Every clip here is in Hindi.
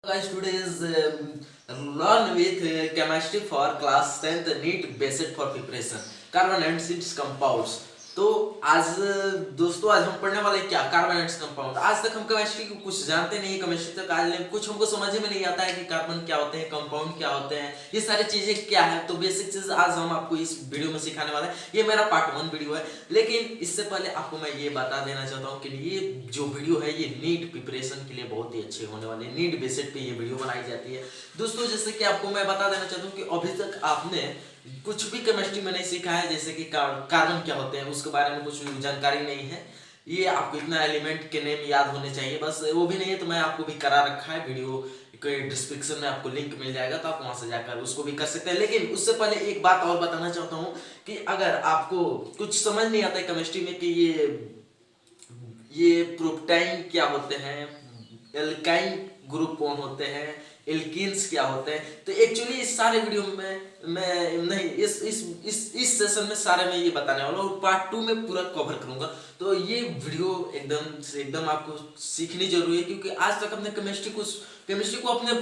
Guys, today is learn with chemistry for class 10th NEET basic for preparation carbon and its compounds। तो आज दोस्तों आज हम पढ़ने वाले क्या कार्बन एंड कंपाउंड। आज तक हम केमिस्ट्री को कुछ जानते नहीं, केमिस्ट्री तक आज कुछ हमको समझ में नहीं आता है कि कार्बन क्या होते हैं, कंपाउंड क्या होते हैं, ये सारी चीजें क्या है। तो बेसिक चीज आज हम आपको इस वीडियो में सिखाने वाले हैं। ये मेरा पार्ट 1 वीडियो है, लेकिन इससे पहले आपको मैं ये बता देना चाहता हूँ कि ये जो वीडियो है ये नीट प्रिपरेशन के लिए बहुत ही अच्छे होने वाले हैं। नीट बेसिस पे ये वीडियो बनाई जाती है दोस्तों। जैसे कि आपको मैं बता देना चाहता हूँ कि अभी तक आपने कुछ भी केमिस्ट्री में नहीं सीखा है, जैसे कि कार्बन क्या होते हैं उसके बारे में कुछ जानकारी नहीं है। ये आपको इतना एलिमेंट के नेम याद होने चाहिए, बस वो भी नहीं है तो मैं आपको भी करा रखा है वीडियो के डिस्क्रिप्शन में आपको लिंक मिल जाएगा, तो आप वहां से जाकर उसको भी कर सकते हैं। लेकिन उससे पहले एक बात और बताना चाहता हूँ कि अगर आपको कुछ समझ नहीं आता है केमिस्ट्री में कि ये प्रोपटाइन क्या होते हैं, एल्काइन ग्रुप कौन होते हैं, एल्कीन्स क्या होते हैं, तो एक्चुअली इस सारे वीडियो में मैं नहीं इस सेशन में सारे मैं ये बताने वाला हूँ। पार्ट 2 में पूरा कवर करूंगा। तो ये वीडियो एकदम आपको सीखनी जरूरी है, क्योंकि आज तक अपने केमिस्ट्री को अपने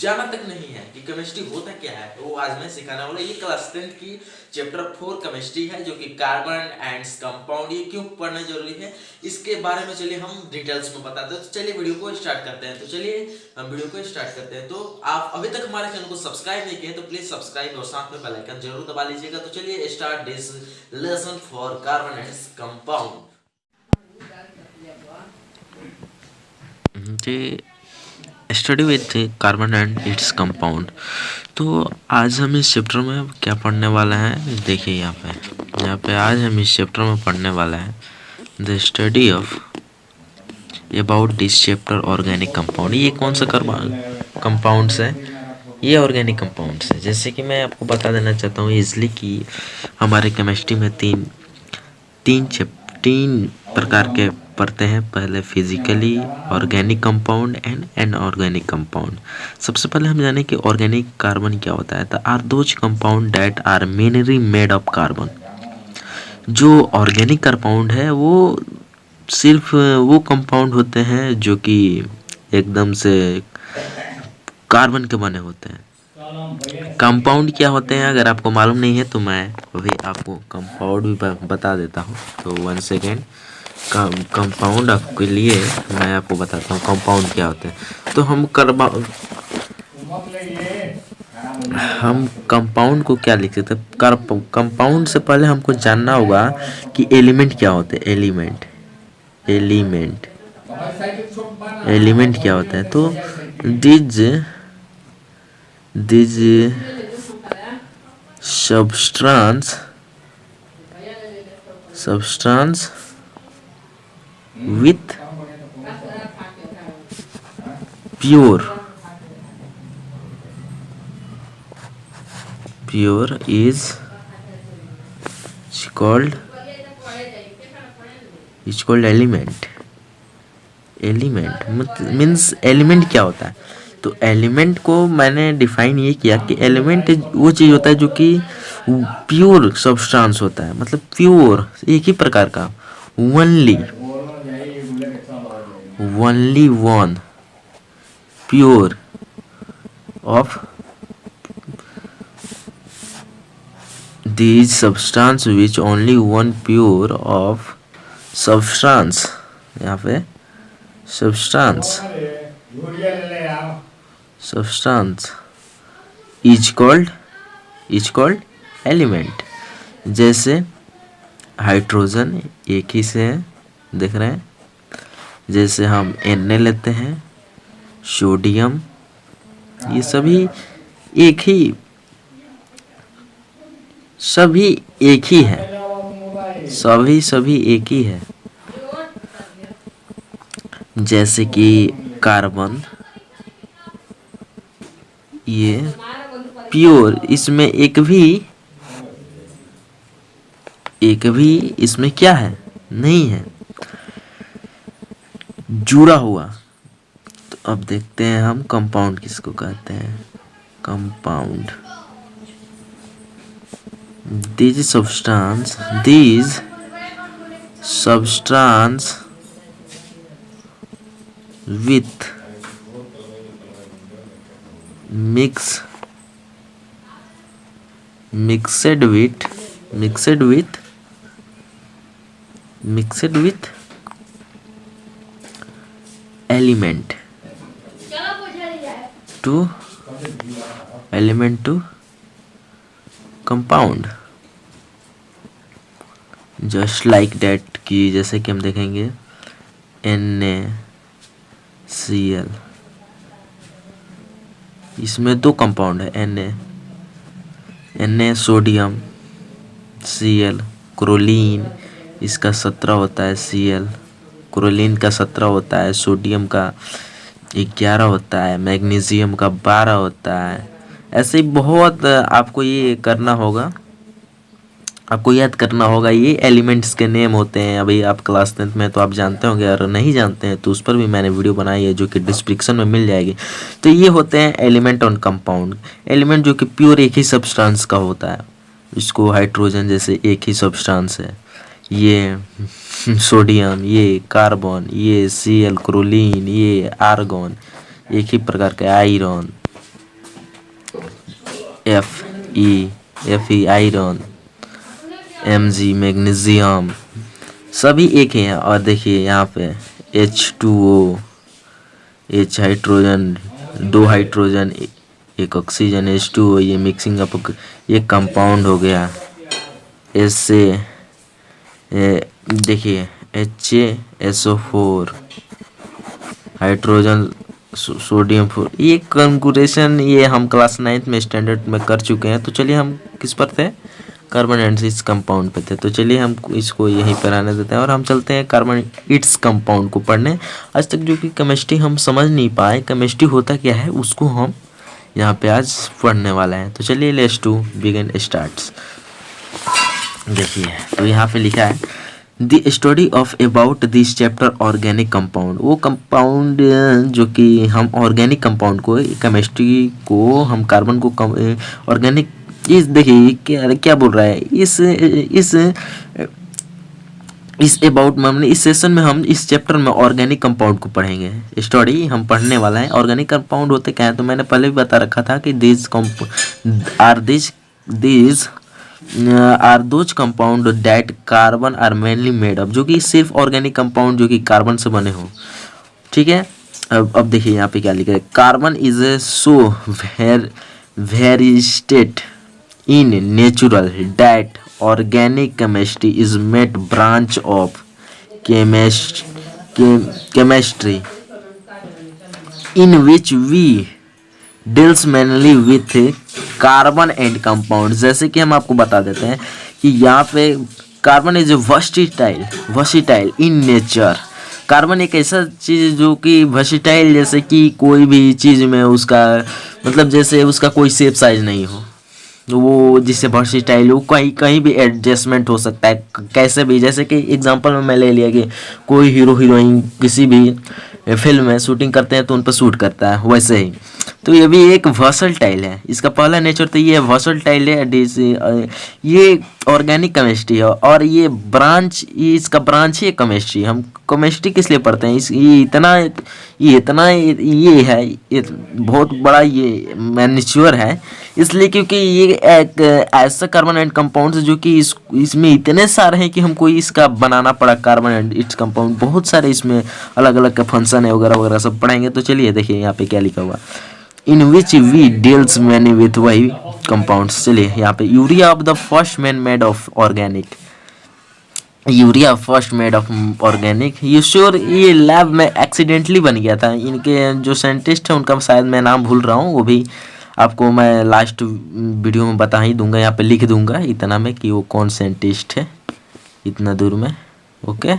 जाना तक नहीं है कि केमिस्ट्री होता क्या है। वो आज मैं सिखाने वाला। ये क्लास 10 की चैप्टर 4 केमिस्ट्री है, जो कि कार्बन एंड कंपाउंड। ये क्यों पढ़ना जरूरी है इसके बारे में चलिए हम डिटेल्स में बताते हैं। तो चलिए वीडियो को स्टार्ट करते हैं। तो चलिए हम वीडियो को स्टार्ट करते हैं। तो आप अभी तक हमारे चैनल को सब्सक्राइब नहीं किए तो प्लीज सब्सक्राइब और साथ में बेल आइकन जरूर दबा लीजिएगा। तो चलिए start this lesson for carbon and compound. जी, study with carbon and its compound. तो आज हम इस चैप्टर में क्या पढ़ने वाले हैं, देखिए यहाँ पे आज हम इस चैप्टर में पढ़ने वाला है the study of about this chapter organic compound. ये कौन सा कंपाउंड्स है, ये ऑर्गेनिक कंपाउंड्स है। जैसे कि मैं आपको बता देना चाहता हूँ इजली कि हमारे केमिस्ट्री में तीन प्रकार के पढ़ते हैं। पहले physically, organic compound and inorganic compound. सबसे पहले हम जाने कि ऑर्गेनिक कार्बन क्या होता है। The are those compound that are mainly made of carbon. जो ऑर्गेनिक कंपाउंड है वो सिर्फ वो कंपाउंड होते हैं जो कि एकदम से कार्बन के बने होते हैं। कंपाउंड क्या होते हैं अगर आपको मालूम नहीं है तो मैं अभी आपको कंपाउंड भी बता देता हूँ। तो 1 सेकेंड, कंपाउंड आपके लिए मैं आपको बताता हूँ कंपाउंड क्या होते हैं। तो हम कंपाउंड को क्या लिख सकते हैं। कंपाउंड से पहले हमको जानना होगा कि एलिमेंट क्या होते हैं। एलिमेंट क्या होता है। तो these substance with pure is called element. Means element क्या होता है। तो एलिमेंट को मैंने डिफाइन ये किया कि एलिमेंट वो चीज़ होता है जो कि प्योर सब्सटेंस होता है, मतलब प्योर एक ही प्रकार का, only one pure of these substance which only one pure of substance, यहाँ पे substance is called element। जैसे हाइड्रोजन एक ही से है, देख रहे हैं। जैसे हम Na लेते हैं, सोडियम, ये सभी एक ही है, सभी एक ही है। जैसे कि कार्बन, ये प्योर, इसमें एक भी इसमें क्या है, नहीं है, जुड़ा हुआ। तो अब देखते हैं हम कंपाउंड किसको कहते हैं। Compound, these substance with mixed with element to compound, just like that कि जैसे कि हम देखेंगे NaCl, इसमें दो कंपाउंड है, Na सोडियम, Cl क्रोलीन, इसका 17 होता है Cl, क्रोलीन का 17 होता है, सोडियम का 11 होता है, मैग्नीशियम का 12 होता है। ऐसे ही बहुत आपको ये करना होगा, आपको याद करना होगा। ये एलिमेंट्स के नेम होते हैं। अभी आप क्लास 10th में तो आप जानते होंगे, अगर नहीं जानते हैं तो उस पर भी मैंने वीडियो बनाई है जो कि डिस्क्रिप्शन में मिल जाएगी। तो ये होते हैं एलिमेंट और कंपाउंड। एलिमेंट जो कि प्योर एक ही सब्सटेंस का होता है, इसको हाइड्रोजन जैसे एक ही सब्सटेंस है, ये सोडियम, ये कार्बन, ये Cl क्रोलीन, ये आर्गन, एक ही प्रकार का iron, Fe iron, Mg magnesium, सभी एक ही हैं। और देखिए यहाँ पे H2O, H hydrogen, 2 hydrogen, 1 oxygen, H2O, ये मिक्सिंग अप, ये कंपाउंड हो गया। इससे देखिए HaSO4, हाइड्रोजन, सोडियम 4, ये कॉन्फ़िगरेशन ये हम क्लास 9th में स्टैंडर्ड में कर चुके हैं। तो चलिए हम किस पर थे, कार्बन एंड इट्स कंपाउंड पे थे। तो चलिए हम इसको यहीं पर आने देते हैं और हम चलते हैं कार्बन इट्स कंपाउंड को पढ़ने। आज तक जो कि केमिस्ट्री हम समझ नहीं पाए, केमिस्ट्री होता क्या है उसको हम यहाँ पे आज पढ़ने वाले हैं। तो चलिए लेट्स टू बिगिन स्टार्ट्स। देखिए तो यहाँ पे लिखा है the study of about this chapter organic compound. वो कंपाउंड जो कि हम ऑर्गेनिक कंपाउंड को, केमिस्ट्री को हम कार्बन को ऑर्गेनिक, इस देखिए क्या बोल रहा है, इस अबाउट में हमने इस सेशन में हम इस चैप्टर में ऑर्गेनिक कंपाउंड को पढ़ेंगे। स्टडी हम पढ़ने वाला है। ऑर्गेनिक कंपाउंड होते क्या है, तो मैंने पहले भी बता रखा था कि these are those compound that carbon are mainly made up, जो कि सिर्फ ऑर्गेनिक कंपाउंड जो कि कार्बन से बने हो। ठीक है, अब देखिए यहाँ पे क्या लिखा है, carbon is a so very state in natural that organic chemistry is made branch of chemistry in which we deals mainly with carbon and compounds। जैसे कि हम आपको बता देते हैं कि यहाँ पे carbon is versatile in nature. Carbon एक ऐसा चीज़ जो कि वर्सिटाइल, जैसे कि कोई भी चीज़ में उसका मतलब जैसे उसका कोई शेप साइज नहीं हो, वो जिससे वर्सिटाइल हो, कहीं भी एडजस्टमेंट हो सकता है कैसे भी। जैसे कि एग्जांपल में मैं ले लिया कि कोई हीरो हीरोइन किसी भी फिल्म में शूटिंग करते हैं तो उन पर शूट करता है, वैसे ही तो ये भी एक वर्सटाइल है। इसका पहला नेचर तो ये वर्सटाइल है। ये ऑर्गेनिक केमिस्ट्री है और ये ब्रांच, ये इसका ब्रांच ही केमिस्ट्री। हम केमिस्ट्री किस लिए पढ़ते हैं, ये है, ये बहुत बड़ा ये मैन्योर है इसलिए क्योंकि ये एक ऐसा कार्बन एंड कंपाउंड्स जो कि इसमें इतने सारे हैं कि हमको इसका बनाना पड़ा। कार्बन एंड इट्स कंपाउंड बहुत सारे इसमें अलग अलग का फंक्शन है वगैरह वगैरह सब पढ़ेंगे। तो चलिए देखिए यहाँ पे क्या लिखा हुआ, in which we deals many with वही कंपाउंड्स। चलिए यहाँ पे urea of the first man made of organic, urea first made of organic. ये श्योर ये लैब में एक्सीडेंटली बन गया था। इनके जो साइंटिस्ट हैं उनका शायद मैं नाम भूल रहा हूँ, वो भी आपको मैं लास्ट वीडियो में बता ही दूंगा, यहाँ पे लिख दूंगा इतना में कि वो कौन साइंटिस्ट है इतना दूर में। ओके,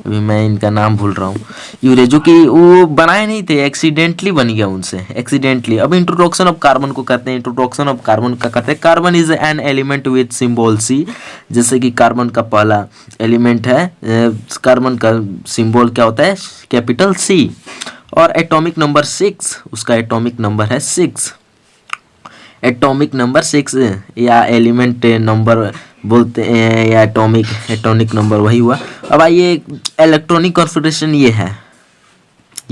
अभी मैं इनका नाम भूल रहा हूँ। यूरिया जो कि वो बनाए नहीं थे, एक्सीडेंटली बन गया उनसे, एक्सीडेंटली। अब इंट्रोडक्शन ऑफ कार्बन को कहते हैं। इंट्रोडक्शन ऑफ कार्बन का कहते हैं, carbon is an element with symbol C। जैसे कि कार्बन का पहला एलिमेंट है, कार्बन का सिंबल क्या होता है, कैपिटल C। और एटॉमिक नंबर 6, उसका एटॉमिक नंबर है 6, एटॉमिक नंबर 6 या एलिमेंट नंबर बोलते हैं या एटॉमिक नंबर वही हुआ। अब आइए इलेक्ट्रॉनिक कॉन्फ़िगरेशन ये है,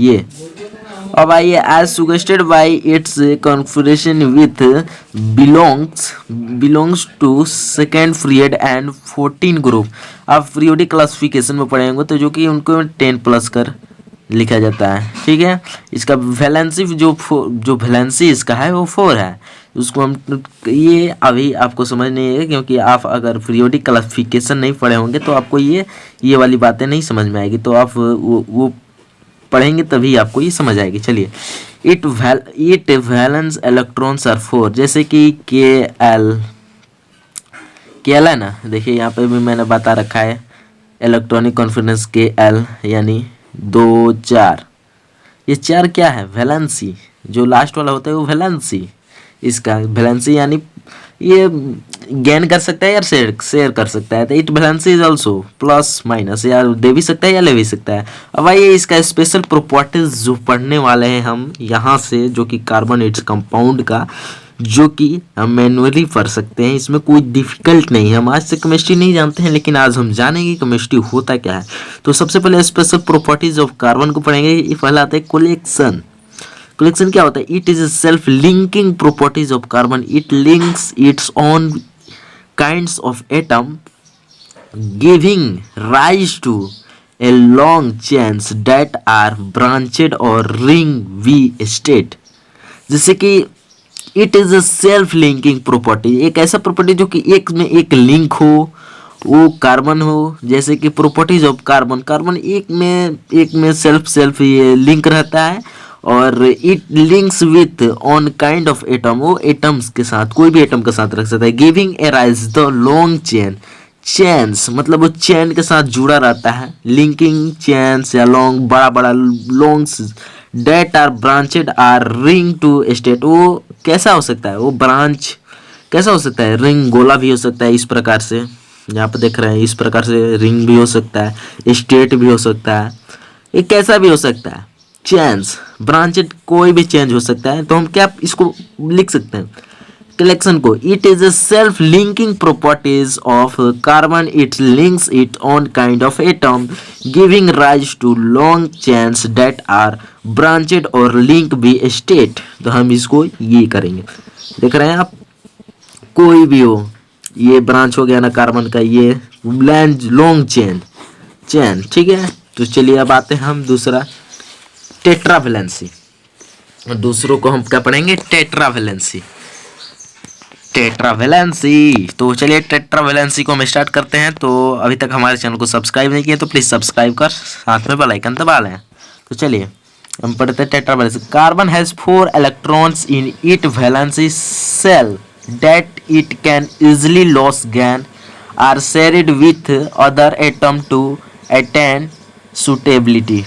ये अब आइए, as suggested by its configuration with belongs to second period and 14 group. आप पीरियोडिक क्लासिफिकेशन में पढ़ेंगे तो जो कि उनको 10 प्लस कर लिखा जाता है, ठीक है। इसका वैलेंसी जो वैलेंसी इसका है वो 4 है। उसको हम ये अभी आपको समझ नहीं है, क्योंकि आप अगर पीरियोडिक क्लासिफिकेशन नहीं पढ़े होंगे तो आपको ये वाली बातें नहीं समझ में आएगी। तो आप वो पढ़ेंगे तभी आपको ये समझ आएगी। चलिए, इट वैलेंस इलेक्ट्रॉन्स आर 4, जैसे कि के एल है ना, देखिए यहाँ पे भी मैंने बता रखा है इलेक्ट्रॉनिक कॉन्फिडेंस के एल यानी 2 4। ये 4 क्या है? वैलेंसी। जो लास्ट वाला होता है वो वैलेंसी। इसका वैलेंसी यानी ये गेन कर सकता है या शेयर कर सकता है। तो it valency is also plus minus, या दे भी सकता है या ले भी सकता है। अब आइए इसका स्पेशल प्रॉपर्टीज जो पढ़ने वाले हैं हम यहाँ से, जो कि कार्बन इट्स कंपाउंड का, जो कि हम मैनुअली पढ़ सकते हैं। इसमें कोई डिफिकल्ट नहीं है। हम आज से केमिस्ट्री नहीं जानते हैं, लेकिन आज हम जानेंगे केमिस्ट्री होता क्या है। तो सबसे पहले स्पेशल प्रॉपर्टीज ऑफ कार्बन को पढ़ेंगे। ये पहला आता है कोलेक्शन। कोलेक्शन क्या होता है? It is self linking properties of carbon. It links its own kinds of atom giving rise to a long chains that are branched or ring V state। जैसे कि it is a self linking property, एक ऐसा प्रॉपर्टी जो कि एक में एक लिंक हो, वो कार्बन हो। जैसे कि प्रॉपर्टीज ऑफ कार्बन एक में सेल्फ ये लिंक रहता है, और it links with on kind of atom, वो एटम्स के साथ, कोई भी एटम के साथ रख सकता है। Giving a rise the long chains, मतलब वो चेन के साथ जुड़ा रहता है। लिंकिंग चेन्स या लॉन्ग, बड़ा longs that are branched or ring to state. वो कैसा हो सकता है? वो ब्रांच कैसा हो सकता है? रिंग, गोला भी हो सकता है इस प्रकार से, यहाँ पे देख रहे हैं इस प्रकार से रिंग भी हो सकता है, स्टेट भी हो सकता है, ये कैसा भी हो सकता है। चेन्स, ब्रांचेड, कोई भी चेंज हो सकता है। तो हम क्या इसको लिख सकते हैं कलेक्शन को? It is a self linking properties of carbon. It links it on kind of atom giving rise to long chains that are branched और लिंक बी स्टेट। तो हम इसको ये करेंगे, देख रहे हैं आप, कोई भी हो, ये ब्रांच हो गया ना कार्बन का, ये लॉन्ग चेन, ठीक है। तो चलिए अब आते हैं हम दूसरा, टेट्रावैलेंसी। दूसरों को हम क्या पढ़ेंगे? टेट्रावैलेंसी। तो चलिए टेट्रावैलेंसी को हम स्टार्ट करते हैं। तो अभी तक हमारे चैनल को सब्सक्राइब नहीं किया तो प्लीज सब्सक्राइब कर साथ में बेल आइकन दबा लें। तो चलिए हम पढ़ते हैं tetravalency. Carbon has 4 electrons in it valency cell that it can easily loss gain or shared with other atom to attain suitability.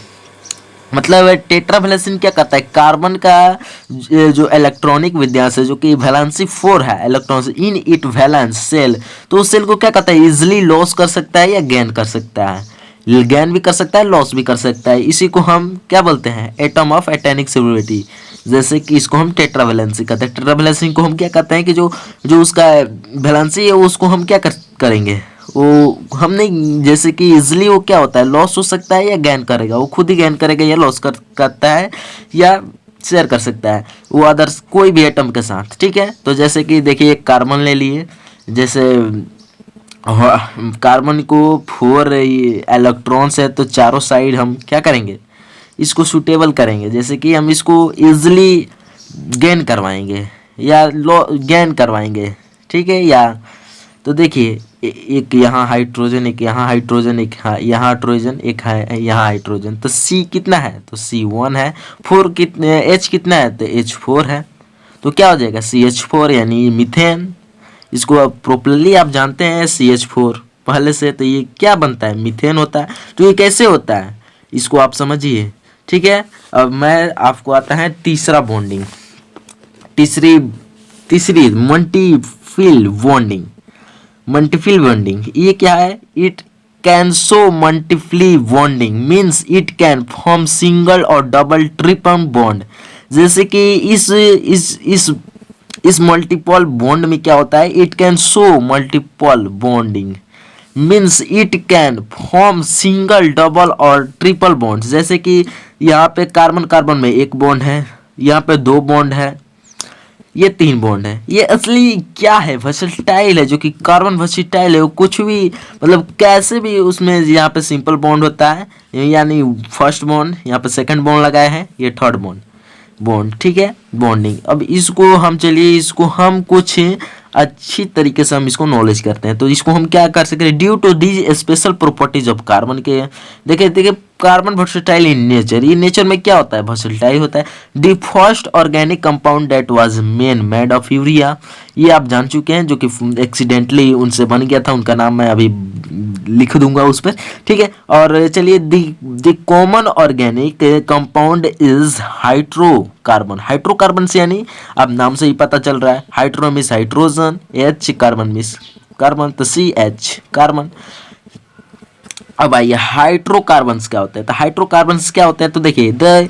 मतलब टेट्रावैलेंसी क्या कहता है? कार्बन का जो इलेक्ट्रॉनिक विन्यास है, जो कि वैलेंसी 4 है electrons in it valence shell, तो उस सेल को क्या कहता है? इजिली लॉस कर सकता है या गेन कर सकता है। गेन भी कर सकता है, लॉस भी कर सकता है। इसी को हम क्या बोलते हैं? एटम ऑफ अटेनिक सुटेबिलिटी। जैसे कि इसको हम टेट्रावैलेंसी कहते हैं। टेट्रावैलेंसी को हम क्या कहते हैं कि जो उसका वैलेंसी है उसको हम क्या करेंगे, वो हम नहीं, जैसे कि इजिली वो क्या होता है? लॉस हो सकता है या गेन करेगा, वो खुद ही गेन करेगा या लॉस करता है या शेयर कर सकता है वो अदर्स कोई भी एटम के साथ, ठीक है। तो जैसे कि देखिए एक कार्बन ले लिए, जैसे कार्बन को 4 इलेक्ट्रॉन्स है, तो चारों साइड हम क्या करेंगे? इसको सूटेबल करेंगे। जैसे कि हम इसको इजिली गेन करवाएंगे या गेन करवाएंगे, ठीक है। या तो देखिए एक यहाँ हाइड्रोजन, एक यहाँ हाइड्रोजन, एक यहाँ हाइड्रोजन, एक है यहाँ हाइड्रोजन। तो C कितना है? तो C1 है। 4 कितने, H कितना है? तो H4 है। तो क्या हो जाएगा? CH4 यानी मीथेन। इसको अब प्रॉपरली आप जानते हैं CH4 पहले से, तो ये क्या बनता है? मीथेन होता है। तो ये कैसे होता है इसको आप समझिए, ठीक है। अब मैं आपको आता है तीसरा बॉन्डिंग, तीसरी मल्टीफिल बॉन्डिंग। मल्टीफिल बॉन्डिंग ये क्या है? It can show multiple bonding means it can form single और डबल ट्रिपल बॉन्ड। जैसे कि इस मल्टीपल बॉन्ड में क्या होता है? It can show multiple bonding, means it can form single double और ट्रिपल बॉन्ड। जैसे कि यहाँ पे कार्बन कार्बन में एक बॉन्ड है, यहाँ पे दो बॉन्ड है, ये तीन बॉन्ड है। ये असली क्या है, वर्सेटाइल है, जो कि कार्बन वर्सेटाइल है। वो कुछ भी मतलब कैसे भी उसमें यहाँ पे सिंपल बॉन्ड होता है, यानी फर्स्ट बॉन्ड, यहाँ पे सेकंड बॉन्ड लगाया है, ये थर्ड बॉन्ड बॉन्ड, ठीक है, बॉन्डिंग। अब इसको हम चलिए इसको हम कुछ अच्छी तरीके से हम इसको नॉलेज करते हैं। तो इसको हम क्या कर सकते हैं, due to these special properties of carbon के, देखिए देखिए कार्बन वर्सेटाइल इन नेचर, ये नेचर में क्या होता है, वर्सेटाइल होता है। The first organic compound that was made of urea, ये आप जान चुके हैं, जो कि एक्सीडेंटली उनसे बन गया था, उनका नाम मैं अभी लिख दूंगा उस पर, ठीक है। और चलिए the common organic compound is hydrocarbon. Hydrocarbon से यानी अब नाम से ही पता चल रहा है, hydro miss hydrogen, H carbon miss carbon, तो CH कार्बन। अब आइए हाइड्रोकार्बन्स क्या होते हैं, तो हाइड्रोकार्बन्स क्या होते हैं, तो देखिए the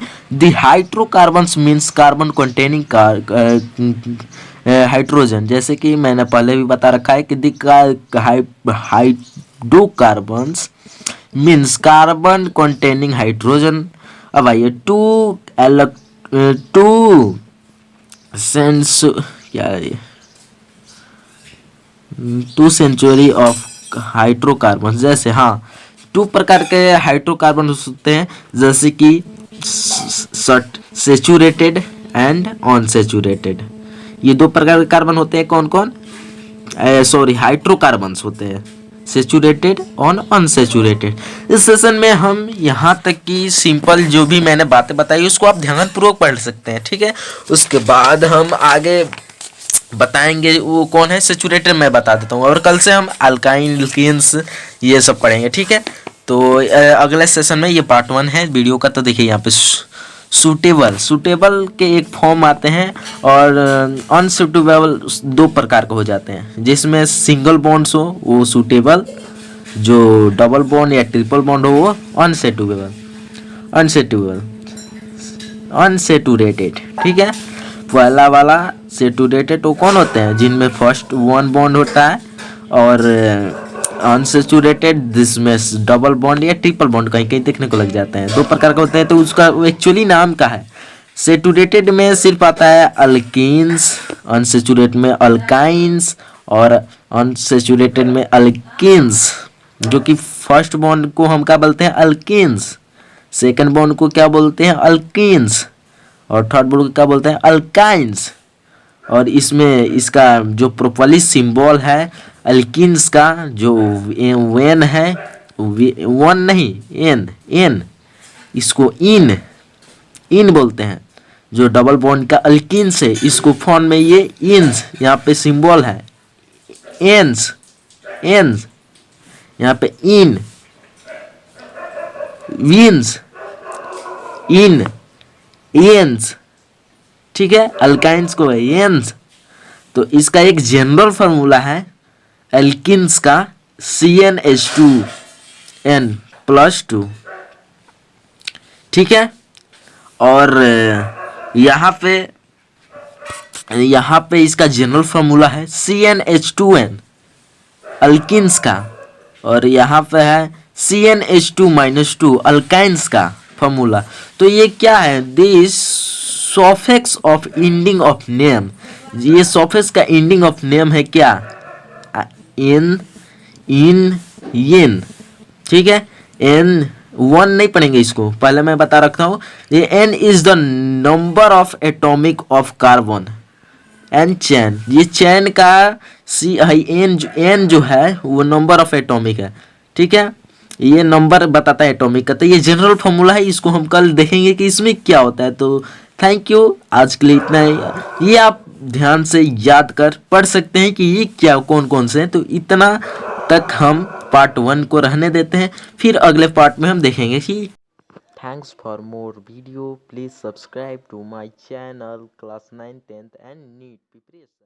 hydrocarbons means carbon containing hydrogen. जैसे कि मैंने पहले भी बता रखा है कि hydrocarbons means carbon containing hydrogen. अब आइए टू सेंस क्या है ये, 2 सेंचुरी ऑफ हाइड्रोकार्बन। जैसे हाँ 2 प्रकार के हाइड्रोकार्बन होते हैं, जैसे कि सेचुरेटेड एंड अनसेचुरेटेड। ये 2 प्रकार के कार्बन होते हैं, कौन कौन, सॉरी हाइड्रोकार्बन्स होते हैं, सेचुरेटेड और अनसेचुरेटेड। इस सेशन में हम यहाँ तक कि सिंपल जो भी मैंने बातें बताई उसको आप ध्यानपूर्वक पढ़ सकते हैं, ठीक है। उसके बाद हम आगे बताएंगे वो कौन है सेचुरेटेड, मैं बता देता हूँ, और कल से हम अल्काइन एल्कीन्स ये सब पढ़ेंगे, ठीक है। तो अगले सेशन में ये पार्ट 1 है वीडियो का। तो देखिए यहाँ पे सूटेबल के एक फॉर्म आते हैं और अनसूटेबल 2 प्रकार के हो जाते हैं, जिसमें सिंगल बॉन्ड्स हो वो सूटेबल, जो डबल बॉन्ड या ट्रिपल बॉन्ड हो वो अनसेटुरेटेड, ठीक है। पहला वाला सेटुरेटेड वो कौन होते हैं, जिनमें फर्स्ट 1 बॉन्ड होता है, और अनसेचुरेटेड जिसमें डबल बॉन्ड या ट्रिपल बॉन्ड कहीं कहीं देखने को लग जाते हैं। 2 प्रकार के होते हैं, तो उसका एक्चुअली नाम क्या है। सेटुरेटेड में सिर्फ आता है अल्कीन्स, अनसेचुरेटेड में अल्काइंस, और अनसेचुरेटेड में अल्कीन्स, जो कि फर्स्ट बॉन्ड को हम क्या बोलते हैं, अल्कीन्स, सेकंड बॉन्ड को क्या बोलते हैं, अल्कीन्स, और थर्ड बॉन्ड को क्या बोलते हैं, अल्काइंस। और इसमें इसका जो प्रोपर्ली सिंबल है अल्कीन्स का, जो वेन है, वन नहीं एन, इसको इन बोलते हैं। जो डबल बॉन्ड का अल्कीन्स है, इसको फॉर्म में ये इन्स, यहाँ पे सिंबल है एन्स, यहाँ पे इन, विन्स, एन्स, ठीक है। अल्काइंस को है एन्स। तो इसका एक जनरल फार्मूला है एल्किन्स का CnH2n+2, ठीक है। और यहाँ पे इसका जनरल फार्मूला है CnH2n अल्किन्स का, और यहाँ पे है CnH2-2 अल्काइंस का फार्मूला। तो ये क्या है, this suffix of ending of name, ये सॉफिक्स का एंडिंग ऑफ नेम है क्या, इन, ठीक है। n 1 नहीं पढ़ेंगे इसको, पहले मैं बता रखता हूँ। ये n is the number of atomic of carbon, n चैन, ये चैन का n जो है वो नंबर ऑफ एटॉमिक है, ठीक है। ये नंबर बताता है एटॉमिक का। तो ये जनरल फॉर्मूला है, इसको हम कल देखेंगे कि इसमें क्या होता है। तो थैंक यू, आज के लिए इतना ही। ये आप ध्यान से याद कर पढ़ सकते हैं कि ये क्या कौन कौन से हैं। तो इतना तक हम पार्ट 1 को रहने देते हैं, फिर अगले पार्ट में हम देखेंगे कि thanks for more video, please subscribe to my channel class 9, 10th and NEET preparation.